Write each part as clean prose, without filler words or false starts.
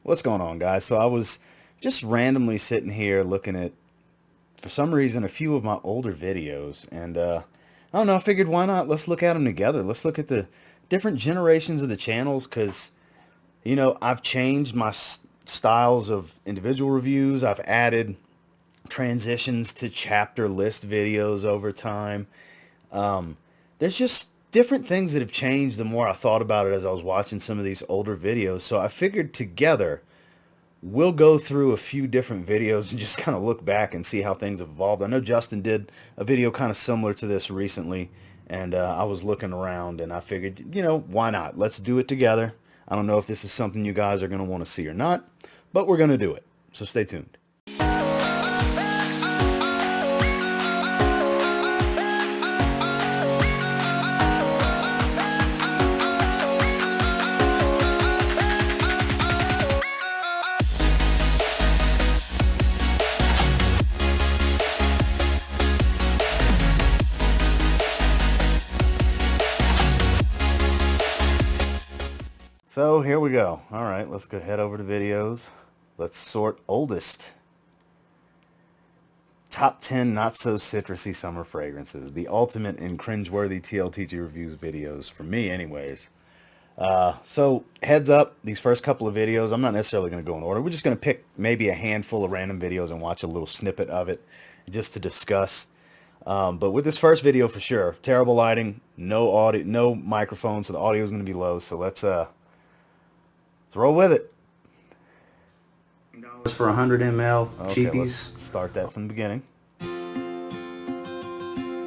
What's going on, guys? So I was just randomly sitting here looking at, for some reason, a few of my older videos, and I don't know, I figured why not? Let's look at them together. Let's look at the different generations of the channels, because, you know, I've changed my styles of individual reviews. I've added transitions to chapter list videos over time. There's just different things that have changed the more I thought about it as I was watching some of these older videos. So I figured together we'll go through a few different videos and just kind of look back and see how things have evolved. I know Justin did a video kind of similar to this recently, and I was looking around and I figured, you know, why not? Let's do it together. I don't know if this is something you guys are going to want to see or not, but we're going to do it. So stay tuned. So here we go. All right, let's go head over to videos. Let's sort oldest. Top 10 not so citrusy summer fragrances. The ultimate in cringeworthy TLTG reviews videos, for me anyways. So heads up, these first couple of videos, I'm not necessarily going to go in order. We're just going to pick maybe a handful of random videos and watch a little snippet of it just to discuss. But with this first video for sure, terrible lighting, no audio, no microphone, so the audio is going to be low. So let's roll with it. For 100 ml, okay, cheapies. Let's start that from the beginning.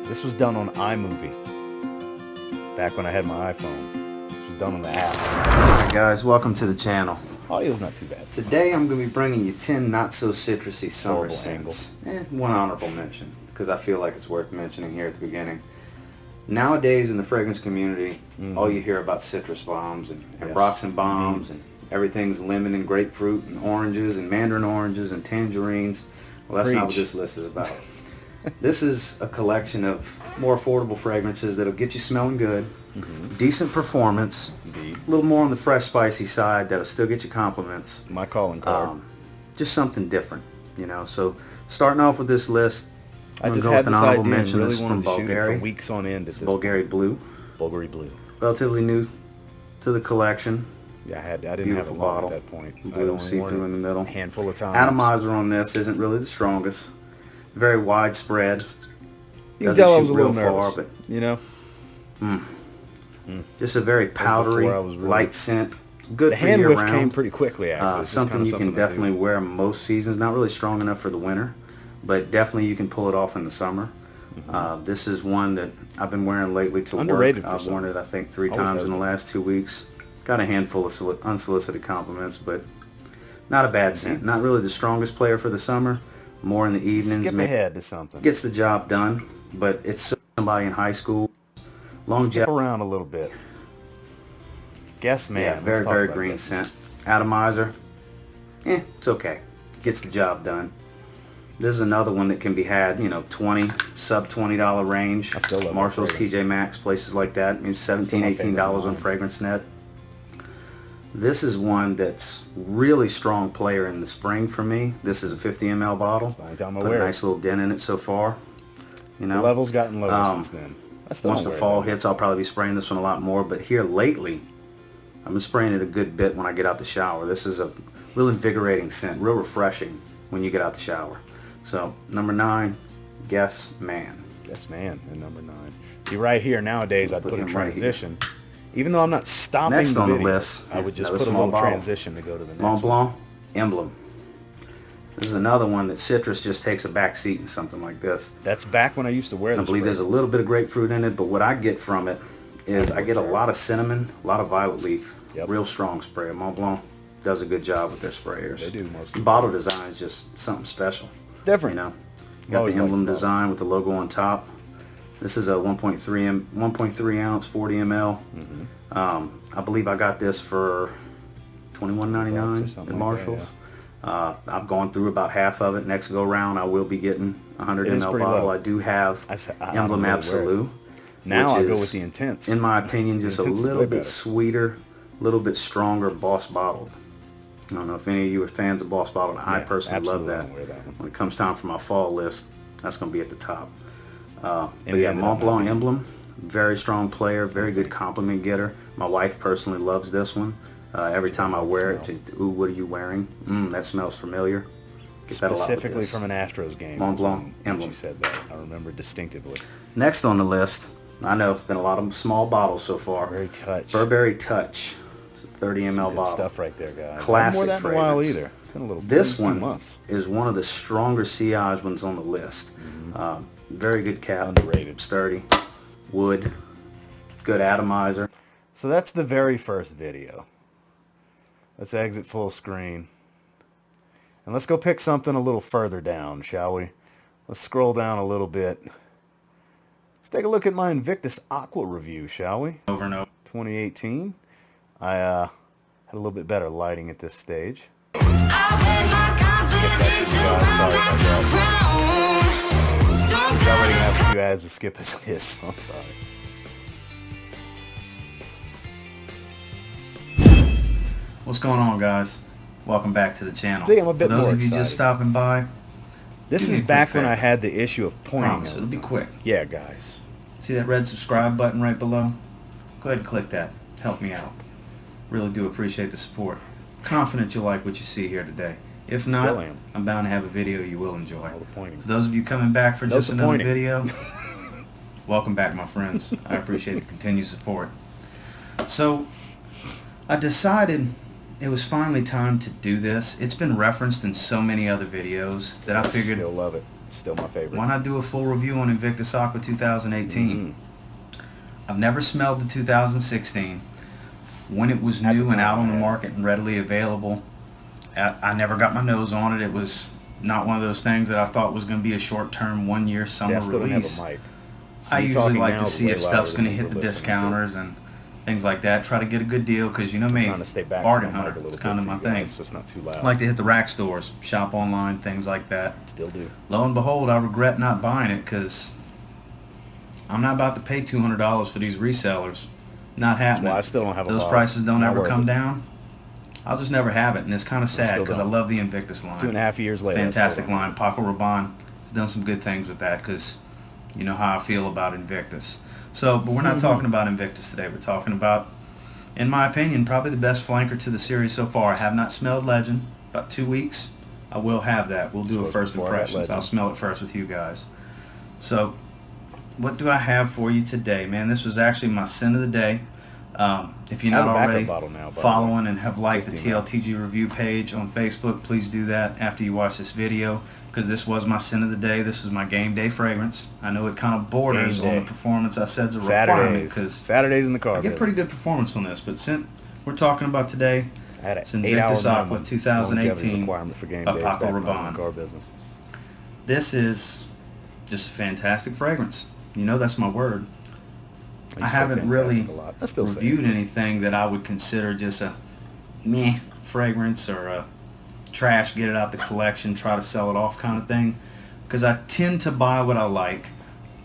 This was done on iMovie. Back when I had my iPhone. This was done on the app. Alright guys, welcome to the channel. Audio's not too bad. Today I'm going to be bringing you 10 not so citrusy summer Horrible scents. One honorable mention, because I feel like it's worth mentioning here at the beginning. Nowadays in the fragrance community, all you hear about citrus bombs and rocks and bombs and everything's lemon and grapefruit and oranges and mandarin oranges and tangerines. Well, that's not what this list is about. This is a collection of more affordable fragrances that'll get you smelling good, decent performance, a little more on the fresh, spicy side that'll still get you compliments. My calling card. Just something different, you know. So starting off with this list, I just go had with an this honorable idea and mention. really This is wanted from to shoot it Bulgari. for weeks on end. It's Bulgari Blue. Bulgari Blue. Relatively new to the collection. Yeah, I didn't Beautiful have a lot bottle. at that point. Blue see-through in the middle. A handful of times. Atomizer on this isn't really the strongest. Very widespread. You can tell I was a shoot little real nervous, far, but you know. just a very powdery, light scent. Good The for hand year whiff round. came pretty quickly, actually. It's just Something kinda you can something I do. definitely wear most seasons. Not really strong enough for the winter, but definitely you can pull it off in the summer. This is one that I've been wearing lately to Underrated work. for I've summer. worn it I think 3 Always times has in the been. last 2 weeks. Got a handful of unsolicited compliments, but not a bad scent. Not really the strongest player for the summer. More in the evenings. Skip ahead to something. Gets the job done, but it's somebody in high school. Skip around a little bit. Guess man. Yeah, very, very green this. scent. Atomizer. It's okay. Gets the job done. This is another one that can be had, you know, sub $20 range. I still love Marshalls, that fragrance. TJ Maxx, places like that. Maybe $17, $18 on FragranceNet. This is one that's really strong player in the spring for me. This is a 50 ml bottle. That's the only time I Put wear a it. nice little dent in it so far. You know, The level's gotten lower since then. I still once don't the wear it, fall though. hits, I'll probably be spraying this one a lot more. But here lately, I've been spraying it a good bit when I get out the shower. This is a real invigorating scent, real refreshing when you get out the shower. So number 9, Guess Man. Guess Man in number 9. See, right here nowadays, I'd put a him right transition. Even though I'm not stopping Next the on the video, list, I would just another put a small little bottle. transition to go to the next one. Montblanc Emblem. This is another one that citrus just takes a back seat in something like this. That's back when I used to wear this. I believe there's a little bit of grapefruit in it, but what I get from it is I get a lot of cinnamon, a lot of violet leaf. Yep. Real strong spray. Montblanc does a good job with their sprayers. They do mostly. The bottle design is just something special. It's different. You know, got the emblem design with the logo on top. This is a 1.3 ounce, 40 ml. I believe I got this for $21.99 at Marshalls. I've gone through about half of it. Next go round, I will be getting a 100 ml bottle. I do have Emblem Absolute. Now I which go is, with the Intense. In my opinion, just a Intense is little way bit better. sweeter, a little bit stronger, boss bottled. I don't know if any of you are fans of Boss Bottle. I personally love absolutely that. don't wear that one. When it comes time for my fall list, that's going to be at the top. But And yeah, ended up not Montblanc being. Emblem, very strong player, very good compliment getter. My wife personally loves this one. Every time I wear it, ooh, what are you wearing? That smells familiar. Get that a lot with Specifically this. from an Astros game. Montblanc when Emblem. you said that. I remember distinctively. Next on the list, I know it's been a lot of small bottles so far. Burberry Touch. Burberry Touch. It's a 30 ml Some good bottle. stuff right there, guys. Classic I haven't worn that in a while fragrance. either. It's been a little This few one months. is one of the stronger sillage ones on the list. Very good cap. Underrated. Sturdy. Wood. Good atomizer. So that's the very first video. Let's exit full screen. And let's go pick something a little further down, shall we? Let's scroll down a little bit. Let's take a look at my Invictus Aqua review, shall we? Over and over. 2018. I had a little bit better lighting at this stage. I wear my confidence around like a crown. Don't I already gotta have a few ads to skip as it is, so I'm sorry. What's going on, guys? Welcome back to the channel. See, I'm a bit For those more of you just excited. stopping by, This Do me is a quick back when favor. I had the issue of pointing. promise all it'll the be time. quick. Yeah, guys. See that red subscribe button right below? Go ahead and click that. Help me out. Really do appreciate the support. Confident you'll like what you see here today. If not, Still am. I'm bound to have a video you will enjoy. All the pointing. For those of you coming back for just another Disappointing. video, welcome back, my friends. I appreciate the continued support. So, I decided it was finally time to do this. It's been referenced in so many other videos that I figured, Still love it. Still my favorite. why not do a full review on Invictus Aqua 2018? Mhm. I've never smelled the 2016. When it was At the new and time, out on the yeah. market and readily available, I never got my nose on it. It was not one of those things that I thought was going to be a short-term, one-year summer See, I still don't have release. a mic. So I you usually talking like now to is see way if louder stuff's than going to hit the we're listening to. discounters and things like that. Try to get a good deal because you know me, Trying to stay back bargain from the mic hunter. a little It's kind of bit my for you thing. guys, so it's not too loud. I like to hit the rack stores, shop online, things like that. Still do. Lo and behold, I regret not buying it because I'm not about to pay $200 for these resellers. Not That's happening. why I still don't have a Those bottle. prices don't Not ever worth come it. down. I'll just never have it, and it's kind of sad still because I don't. love the Invictus line. 2.5 years later. I still Fantastic don't. line. Paco Rabanne has done some good things with that because you know how I feel about Invictus. So, but we're not talking about Invictus today. We're talking about, in my opinion, probably the best flanker to the series so far. I have not smelled Legend. About 2 weeks, I will have that. We'll do So a first before I had impressions. I'll Legend. smell it first with you guys. So, what do I have for you today, man? This was actually my sin of the day. If you're I have not a backup already bottle now, by the way. following and have liked the 15 ml. TLTG review page on Facebook, please do that after you watch this video because this was my sin of the day. This was my game day fragrance. I know it kind of borders Game on day. the performance I said is a requirement Saturdays. because Saturdays in the car. I get pretty good performance on this. But since we're talking about today, I had it's an Invictus 8-hour Aqua minimum 2018 longevity requirement for game by days Paco back when I was in Rabanne. the car business. this is just a fantastic fragrance. You know that's my word. used I to say haven't really fantastic a lot. I still say reviewed it. anything that I would consider just a meh fragrance or a trash, get it out the collection, try to sell it off kind of thing. Because I tend to buy what I like.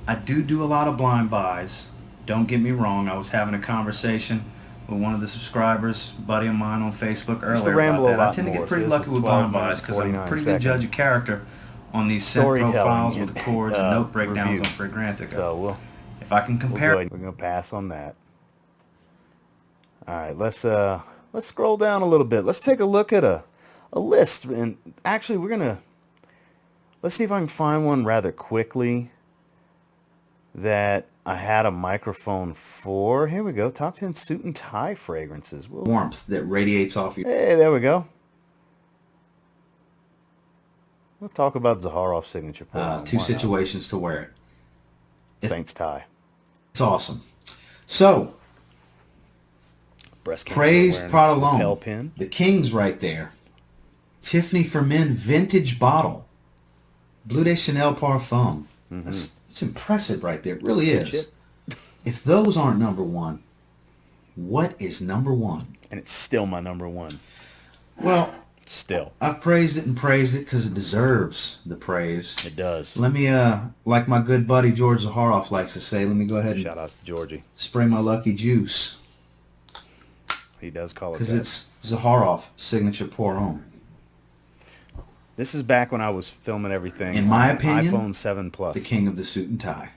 I do a lot of blind buys. Don't get me wrong. I was having a conversation with one of the subscribers, buddy of mine on Facebook Used to earlier ramble about a that. I lot tend to more, get pretty so this lucky is with 12 blind buys minutes, because I'm a 49 pretty good seconds. judge of character on these scent Storytelling profiles with and, the chords and note breakdowns review. on Fragrantica. So we'll If I can go compare, ahead. We're gonna pass on that. All right, let's scroll down a little bit. Let's take a look at a list, and actually let's see if I can find one rather quickly that I had a microphone for. Here we go. Top 10 suit and tie fragrances. warmth that radiates off you. Hey, there we go. We'll talk about Zaharoff's signature. Two situations to wear it. Saints tie. It's awesome. So, Breast cancer praise awareness Prada lapel Long. pin. The King's right there. Tiffany for Men vintage bottle. Bleu de Chanel parfum. It's impressive right there. It really is. shit. If those aren't number one, what is number one? And it's still my number one. Well, Still. I've praised it because it deserves the praise. It does. Let me, like my good buddy George Zaharoff likes to say, let me go ahead and Shout outs to Georgie. spray my lucky juice. He does call it Because that. it's Zaharoff Signature Pour Homme. This is back when I was filming everything. In my on opinion, iPhone 7 Plus. The king of the suit and tie.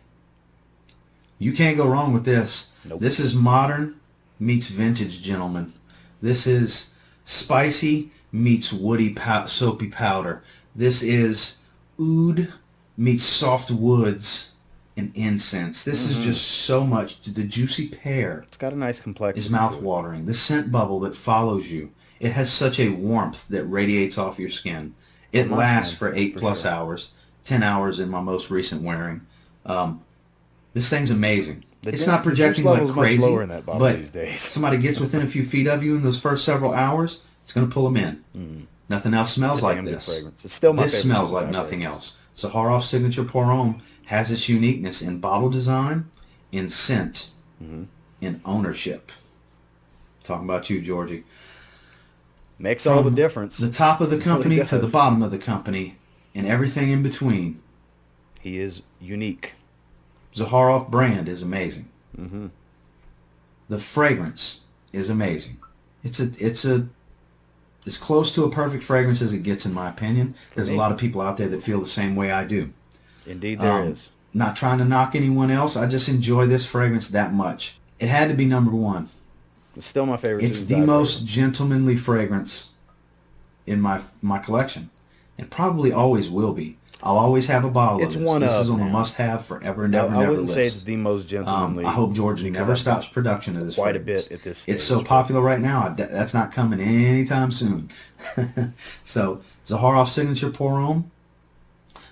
You can't go wrong with this. Nope. This is modern meets vintage, gentlemen. This is spicy meets woody soapy powder. This is oud meets soft woods and incense. This is just so much. The juicy pear It's got a nice complexity. is mouth-watering. The scent bubble that follows you. It has such a warmth that radiates off your skin. It lasts for 8+ hours. 10 hours in my most recent wearing. This thing's amazing. It's not projecting like crazy, much lower in that bottle but these days. somebody gets within a few feet of you in those first several hours, it's going to pull them in. Nothing else smells like Damn good this. fragrance. It's still my This favorite smells Suit like and Tie nothing fragrance. else. Zaharoff Signature Pour Homme has its uniqueness in bottle design, in scent, in ownership. Talking about you, Georgie. Makes all the difference. The top of the company really to the does. bottom of the company and everything in between. He is unique. Zaharoff brand is amazing. The fragrance is amazing. It's as close to a perfect fragrance as it gets, in my opinion. There's a me. lot of people out there that feel the same way I do. Indeed, there is. Not trying to knock anyone else. I just enjoy this fragrance that much. It had to be number one. It's still my favorite. It's Suit the and Tie most fragrance. gentlemanly fragrance in my collection, and probably always will be. I'll always have a bottle It's of this. one This of is on the now. must-have forever and I ever and ever wouldn't say list. it's the most gentlemanly. I hope Georgia because never I've stops got production of this quite a fragrance. bit at this It's stage, so popular right now. That's not coming anytime soon. So Zaharoff Signature Pour Homme.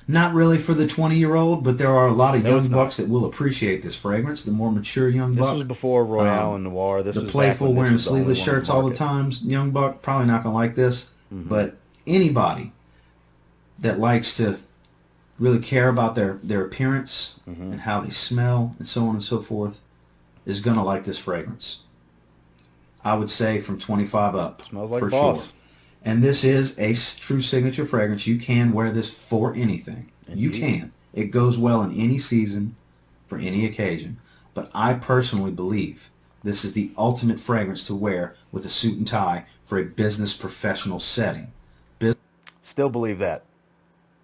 Not really for the 20-year-old, but there are a lot of No, young it's not. bucks that will appreciate this fragrance. The more mature young This buck. was before Royale and Noir. This The was playful back when this wearing was the only sleeveless one on shirts all the market. times, young buck, probably not going to like this. But anybody that likes to really care about their appearance and how they smell and so on and so forth is going to like this fragrance. I would say from 25 up. Smells like for boss. sure. And this is a true signature fragrance. You can wear this for anything. You Indeed. can. It goes well in any season, for any occasion. But I personally believe this is the ultimate fragrance to wear with a suit and tie for a business professional setting. Still believe that.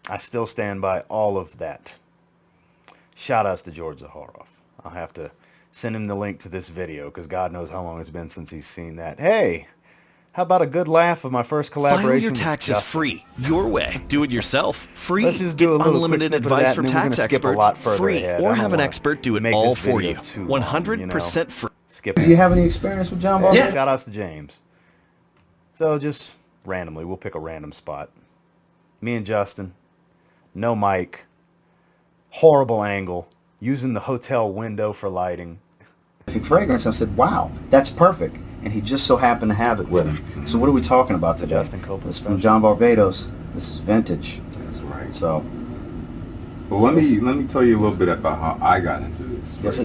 I still stand by all of that. Shout outs to George Zaharoff. I'll have to send him the link to this video because God knows how long it's been since he's seen that. Hey, how about a good laugh of my first collaboration File your with taxes Justin? free, your way. Do it yourself, free. Let's just do a Get little unlimited quick snippet of advice that, from and then we're tax gonna skip a experts, lot further free, ahead. or I don't have an wanna expert do it make all this for video you. too long, 100% free. Skip Do you have any experience with John Bob? Yeah. Shout outs to James. So just randomly, we'll pick a random spot. Me and Justin, no mic, horrible angle, using the hotel window for lighting. Fragrance. I said, wow, that's perfect. And he just so happened to have it with him. So what are we talking about today? Justin Copeland This is from John Barbados. This is vintage. That's right. So Well, let me tell you a little bit about how I got into this. this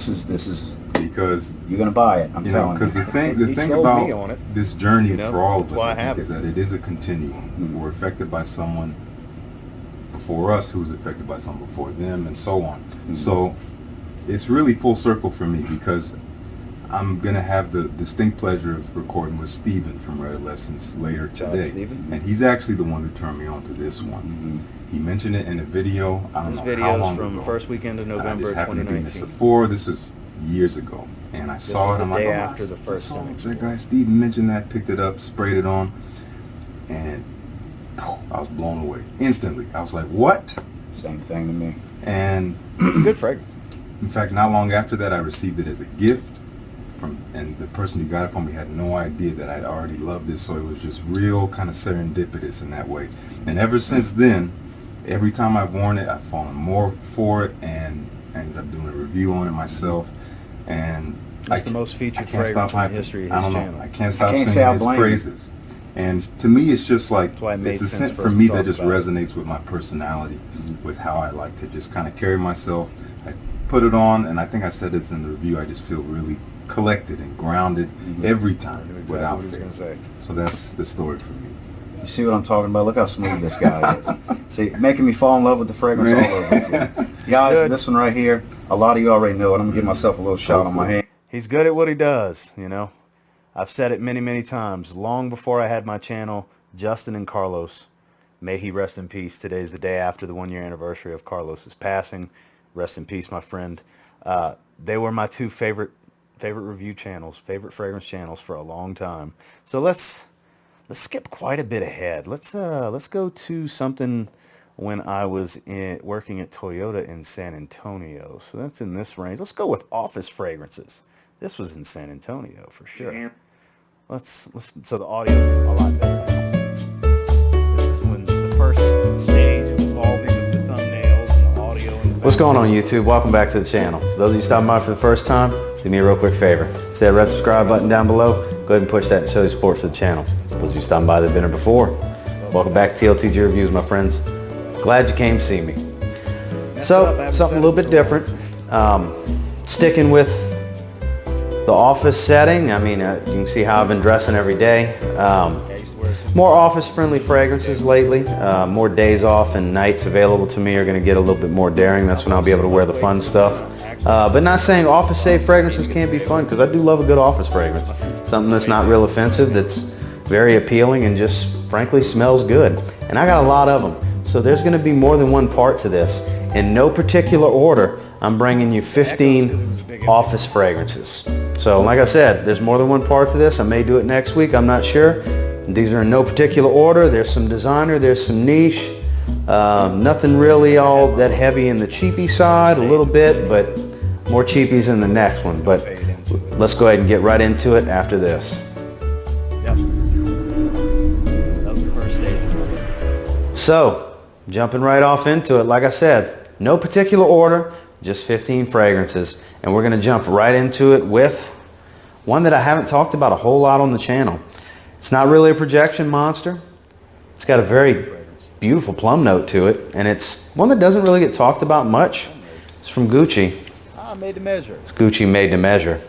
is Because you're gonna buy it. I'm you know, telling because you. the thing He sold me on about it. this journey You know, for all of that's us why I I think, have is it. that it is a continuum. We're affected by someone before us who was affected by someone before them, and so on. So it's really full circle for me because I'm gonna have the distinct pleasure of recording with Steven from Red Lessons later Shout out to today, Steven. and he's actually the one who turned me on to this one. He mentioned it in a video. I don't This know video how is long from ago. first weekend of I November just happened to be in the 2019. Sephora. This was years ago, and I saw was it. I'm the like, day oh, after the that's first all. Cynics That War. guy Steven mentioned that, picked it up, sprayed it on, and I was blown away instantly. I was like, what? Same thing to me. And It's a good fragrance. in fact, not long after that, I received it as a gift and the person who got it for me had no idea that I'd already loved this, so it was just real kind of serendipitous in that way. And ever since then, every time I've worn it, I've fallen more for it, and I ended up doing a review on it myself. And It's the most featured I can't fragrance stop in the hyping. history of I his don't know. channel. I can't stop can't say singing I his blame you. praises. And to me, it's just like, That's why it made it's a sense scent for for us to me talk that just about it. resonates with my personality, with how I like to just kind of carry myself. I put it on, and I think I said this in the review, I just feel really collected and grounded every I time knew exactly without what he was fail. gonna say. So that's the story for me. You see what I'm talking about? Look how smooth this guy is. See, making me fall in love with the fragrance all over again. Guys, Good. this one right here, a lot of you already know it. I'm going to give myself a little shot on my hand. He's good at what he does, you know. I've said it many, many times. Long before I had my channel, Justin and Carlos, may he rest in peace. Today's the day after the 1 year anniversary of Carlos's passing. Rest in peace, my friend. They were my two favorite review channels, favorite fragrance channels for a long time. So let's skip quite a bit ahead. Let's go to something when I was working at Toyota in San Antonio. So that's in this range. Let's go with office fragrances. This was in San Antonio for sure. Let's listen. So the audio is a lot better. This is when the first stage of evolving with the thumbnails and the audio. And what's going on, YouTube? Welcome back to the channel. For those of you stopping by for the first time, do me a real quick favor. See that red subscribe button down below? Go ahead and push that to show your support for the channel. For those of you stopping by that have been here before, welcome back to TLTG Reviews, my friends. Glad you came to see me. So, something a little bit different. Sticking with the office setting. I mean, you can see how I've been dressing every day. More office-friendly fragrances lately. More days off and nights available to me are going to get a little bit more daring. That's when I'll be able to wear the fun stuff. But not saying office-safe fragrances can't be fun, because I do love a good office fragrance. Something that's not real offensive, that's very appealing and just frankly smells good. And I got a lot of them. So there's going to be more than one part to this. In no particular order, I'm bringing you 15 office fragrances. So like I said, there's more than one part to this. I may do it next week, I'm not sure. These are in no particular order. There's some designer, there's some niche. Nothing really all that heavy in the cheapy side, a little bit, but more cheapies in the next one. But let's go ahead and get right into it after this. That was the first stage. So, jumping right off into it, like I said, no particular order, just 15 fragrances. And we're going to jump right into it with one that I haven't talked about a whole lot on the channel. It's not really a projection monster. It's got a very beautiful plum note to it, and it's one that doesn't really get talked about much. It's from Gucci. Made to measure. It's Gucci Made to Measure.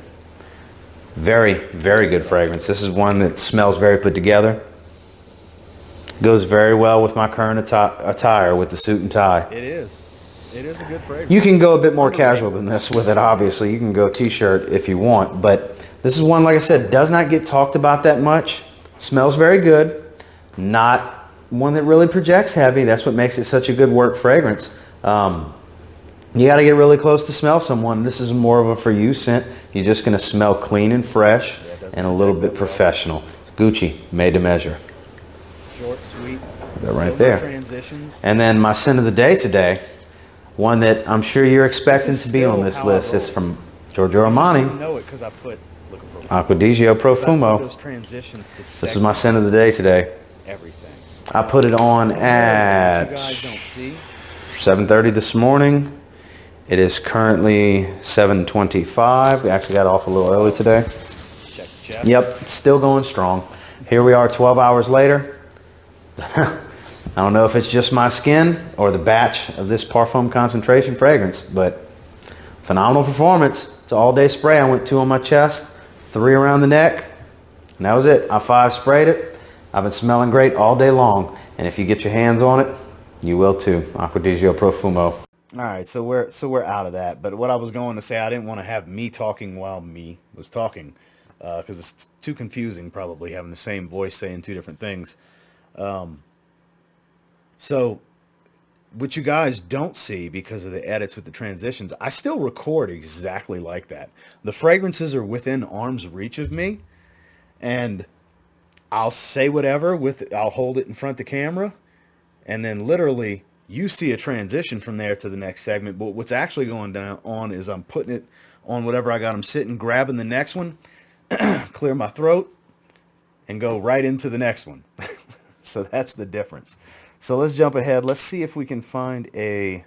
Very, very good fragrance. This is one that smells very put together. Goes very well with my current attire with the suit and tie. It is. It is a good fragrance. You can go a bit more casual than this with it, obviously. You can go t-shirt if you want, but this is one, like I said, does not get talked about that much. Smells very good. Not one that really projects heavy. That's what makes it such a good work fragrance. You got to get really close to smell someone. This is more of a for you scent. You're just going to smell clean and fresh and a little bit professional. Gucci Made to Measure. Short, sweet. They're right there. And then my scent of the day today, one that I'm sure you're expecting to be on this list, is from Giorgio Armani. Aqua Profumo. This is my scent of the day today. I put it on at 7:30 this morning. It is currently 7:25. We actually got off a little early today. Yep, it's still going strong. Here we are 12 hours later. I don't know if it's just my skin or the batch of this Parfum Concentration fragrance, but phenomenal performance. It's an all-day spray. I went 2 on my chest, 3 around the neck, and that was it. I 5 sprayed it. I've been smelling great all day long, and if you get your hands on it, you will too. Aqua Profumo. All right, so we're out of that. But what I was going to say, I didn't want to have me talking while me was talking, because it's too confusing probably having the same voice saying 2 different things. So what you guys don't see because of the edits with the transitions, I still record exactly like that. The fragrances are within arm's reach of me, and I'll say whatever I'll hold it in front of the camera, and then literally you see a transition from there to the next segment. But what's actually going on is I'm putting it on whatever I got them sitting, grabbing the next one, clear my throat, and go right into the next one. So that's the difference. So let's jump ahead. Let's see if we can find a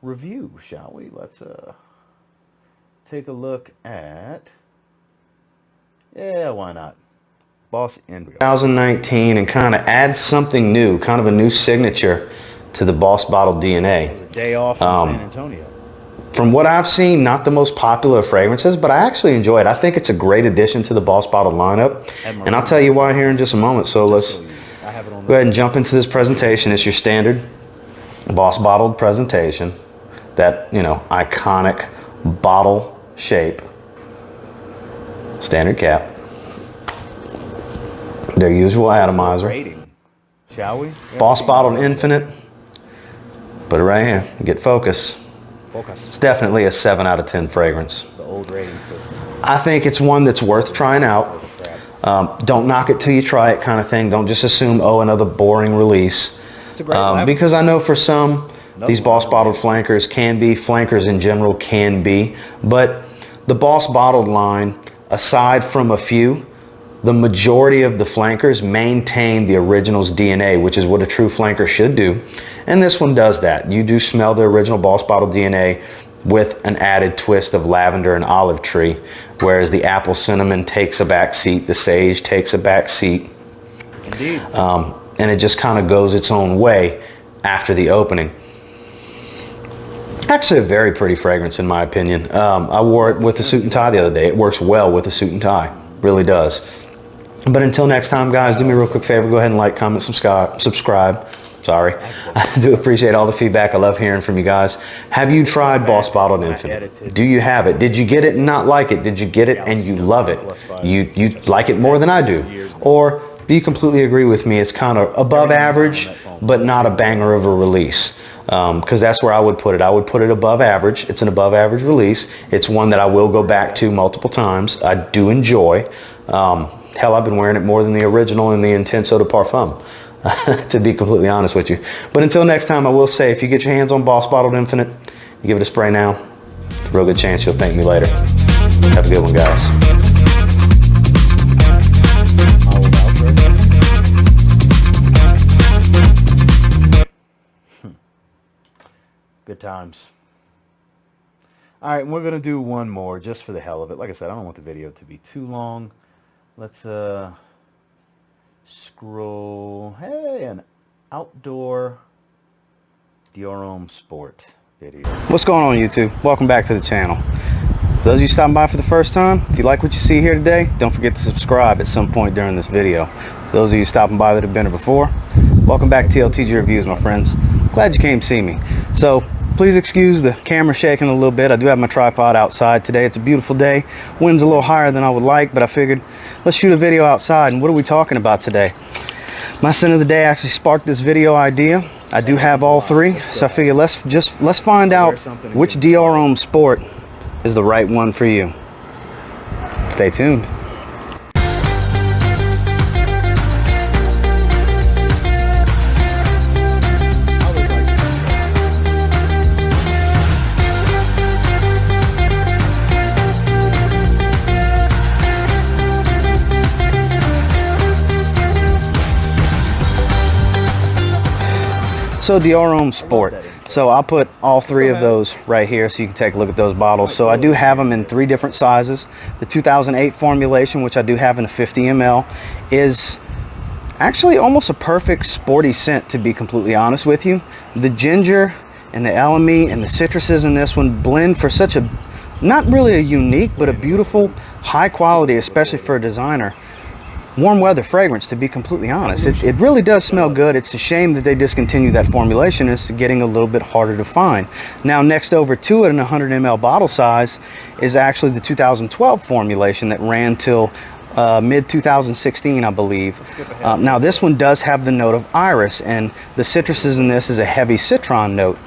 review, shall we? Let's take a look at, yeah, why not? Boss Emblem 2019, and kind of add something new, kind of a new signature to the Boss Bottle DNA. It was a day off in San Antonio. From what I've seen, not the most popular fragrances, but I actually enjoy it. I think it's a great addition to the Boss Bottle lineup, and I'll tell you why here in just a moment. So let's go ahead and jump into this presentation. It's your standard Boss Bottle presentation, that, you know, iconic bottle shape, standard cap. Their usual atomizer. Rating, shall we? Boss Bottled Infinite. Put it right here. Get focus. Focus. It's definitely a 7 out of 10 fragrance. The old rating system. I think it's one that's worth trying out. Don't knock it till you try it kind of thing. Don't just assume, oh, another boring release. It's a great because I know for some, these Boss Bottled flankers can be, flankers in general can be, but the Boss Bottled line, aside from a few, the majority of the flankers maintain the original's DNA, which is what a true flanker should do. And this one does that. You do smell the original Boss Bottled DNA with an added twist of lavender and olive tree, whereas the apple cinnamon takes a back seat, the sage takes a back seat. Indeed. And it just kind of goes its own way after the opening. Actually a very pretty fragrance in my opinion. I wore it with a suit and tie the other day. It works well with a suit and tie, really does. But until next time, guys, do me a real quick favor. Go ahead and like, comment, subscribe. Sorry. I do appreciate all the feedback. I love hearing from you guys. Have you tried Boss Bottled Infinite? Do you have it? Did you get it and not like it? Did you get it and you love it? You like it more than I do? Or do you completely agree with me? It's kind of above average, but not a banger of a release. Because that's where I would put it. I would put it above average. It's an above average release. It's one that I will go back to multiple times. I do enjoy. Hell, I've been wearing it more than the original and the Intenso de Parfum, to be completely honest with you. But until next time, I will say, if you get your hands on Boss Bottled Infinite, you give it a spray now, there's a real good chance you'll thank me later. Have a good one, guys. Good times. All right, and we're going to do one more just for the hell of it. Like I said, I don't want the video to be too long. Let's scroll. Hey, an outdoor Orom Sport video. What's going on, YouTube? Welcome back to the channel. For those of you stopping by for the first time, if you like what you see here today, don't forget to subscribe at some point during this video. For those of you stopping by that have been here before, welcome back to TLTG Reviews, my friends. Glad you came to see me. So please excuse the camera shaking a little bit. I do have my tripod outside today. It's a beautiful day. Wind's a little higher than I would like, but I figured let's shoot a video outside. And what are we talking about today? My sin of the day actually sparked this video idea. I do have all three, so I figure let's find out which Orom Sport is the right one for you. Stay tuned. So Orom Sport. So I'll put all three of those right here so you can take a look at those bottles. So I do have them in 3 different sizes. The 2008 formulation, which I do have in a 50 ml, is actually almost a perfect sporty scent, to be completely honest with you. The ginger and the elemi and the citruses in this one blend for such a, not really a unique, but a beautiful, high quality, especially for a designer, warm weather fragrance, to be completely honest. It really does smell good. It's a shame that they discontinued that formulation. It's getting a little bit harder to find. Now next over to it in a 100 ml bottle size is actually the 2012 formulation that ran till mid 2016, I believe. Now this one does have the note of iris, and the citruses in this is a heavy citron note.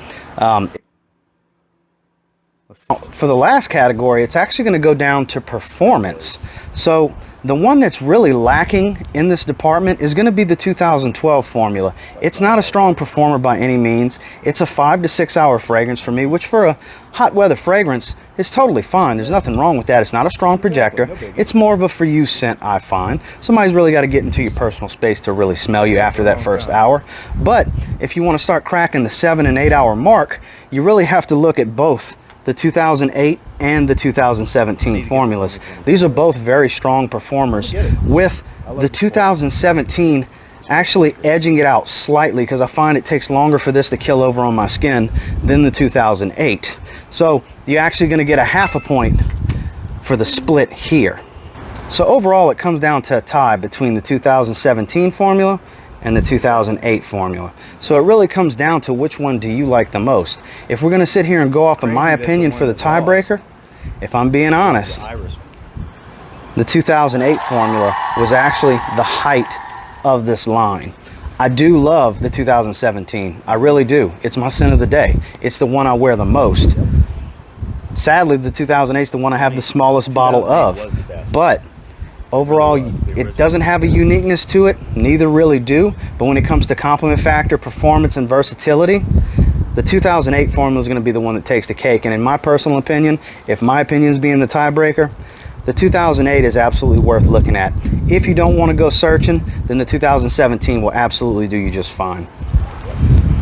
For the last category, it's actually going to go down to performance. So the one that's really lacking in this department is going to be the 2012 formula. It's not a strong performer by any means. It's a 5 to 6 hour fragrance for me, which for a hot weather fragrance is totally fine. There's nothing wrong with that. It's not a strong projector. It's more of a for you scent, I find. Somebody's really got to get into your personal space to really smell you after that first hour. But if you want to start cracking the 7 and 8 hour mark, you really have to look at both the 2008 and the 2017 formulas. These are both very strong performers, with the 2017 actually edging it out slightly, because I find it takes longer for this to kill over on my skin than the 2008. So you're actually going to get a half a point for the split here. So overall it comes down to a tie between the 2017 formula and the 2008 formula. So it really comes down to which one do you like the most. If we're gonna sit here and go off of my opinion for the tiebreaker, if I'm being honest, the 2008 formula was actually the height of this line. I do love the 2017. I really do. It's my scent of the day. It's the one I wear the most. Sadly, the 2008 is the one I have the smallest bottle of. But overall, it doesn't have a uniqueness to it. Neither really do. But when it comes to complement factor, performance, and versatility, the 2008 formula is going to be the one that takes the cake. And in my personal opinion, if my opinion is being the tiebreaker, the 2008 is absolutely worth looking at. If you don't want to go searching, then the 2017 will absolutely do you just fine.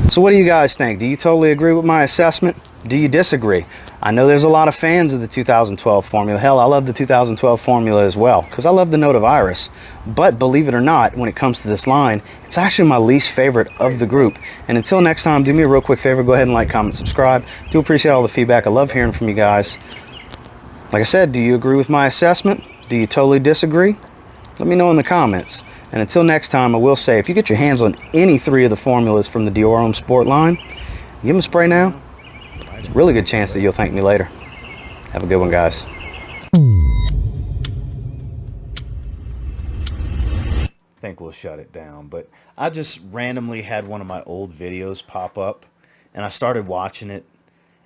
So what do you guys think? Do you totally agree with my assessment? Do you disagree? I know there's a lot of fans of the 2012 formula. Hell, I love the 2012 formula as well because I love the note of iris. But believe it or not, when it comes to this line, it's actually my least favorite of the group. And until next time, do me a real quick favor. Go ahead and like, comment, subscribe. Do appreciate all the feedback. I love hearing from you guys. Like I said, do you agree with my assessment? Do you totally disagree? Let me know in the comments. And until next time, I will say, if you get your hands on any 3 of the formulas from the Orom Sport line, give them a spray now. There's a really good chance that you'll thank me later. Have a good one, guys. I think we'll shut it down, but I just randomly had one of my old videos pop up, and I started watching it,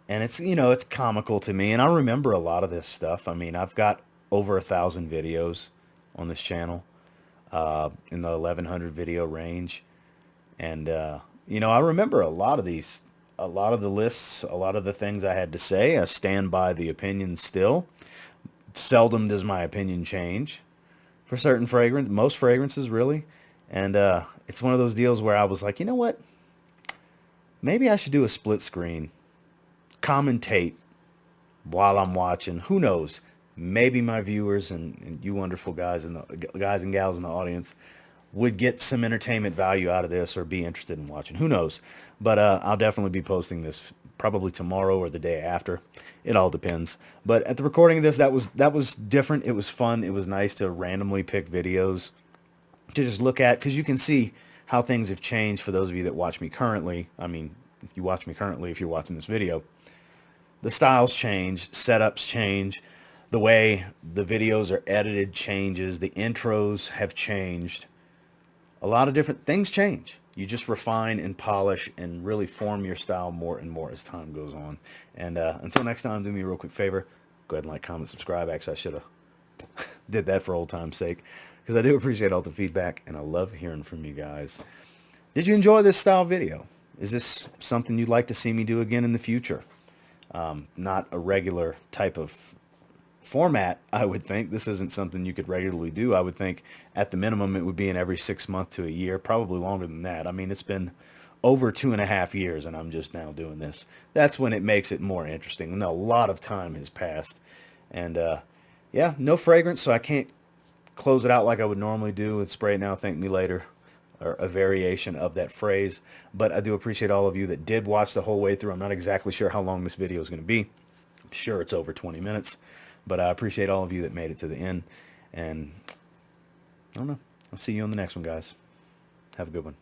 and it's, you know, it's comical to me, and I remember a lot of this stuff. I mean, I've got over 1,000 videos on this channel, in the 1,100 video range, and you know, I remember a lot of these, a lot of the lists, a lot of the things I had to say. I stand by the opinion still. Seldom does my opinion change for certain fragrance, most fragrances really, and it's one of those deals where I was like, you know what, maybe I should do a split screen, commentate while I'm watching. Who knows, maybe my viewers and you wonderful guys and the guys and gals in the audience would get some entertainment value out of this or be interested in watching. Who knows? But I'll definitely be posting this probably tomorrow or the day after. It all depends. But at the recording of this, that was different. It was fun. It was nice to randomly pick videos to just look at, because you can see how things have changed for those of you that watch me currently. I mean, if you watch me currently, if you're watching this video, the styles change, setups change, the way the videos are edited changes, the intros have changed. A lot of different things change. You just refine and polish and really form your style more and more as time goes on. And until next time, do me a real quick favor. Go ahead and like, comment, subscribe. Actually, I should have did that for old time's sake, because I do appreciate all the feedback and I love hearing from you guys. Did you enjoy this style video? Is this something you'd like to see me do again in the future? Not a regular type of format, I would think. This isn't something you could regularly do. I would think at the minimum it would be in every 6 months to a year, probably longer than that. I mean, it's been over 2.5 years and I'm just now doing this. That's when it makes it more interesting. And a lot of time has passed. And yeah, no fragrance, so I can't close it out like I would normally do with spray it now, thank me later, or a variation of that phrase. But I do appreciate all of you that did watch the whole way through. I'm not exactly sure how long this video is going to be. I'm sure it's over 20 minutes. But I appreciate all of you that made it to the end. And I don't know. I'll see you on the next one, guys. Have a good one.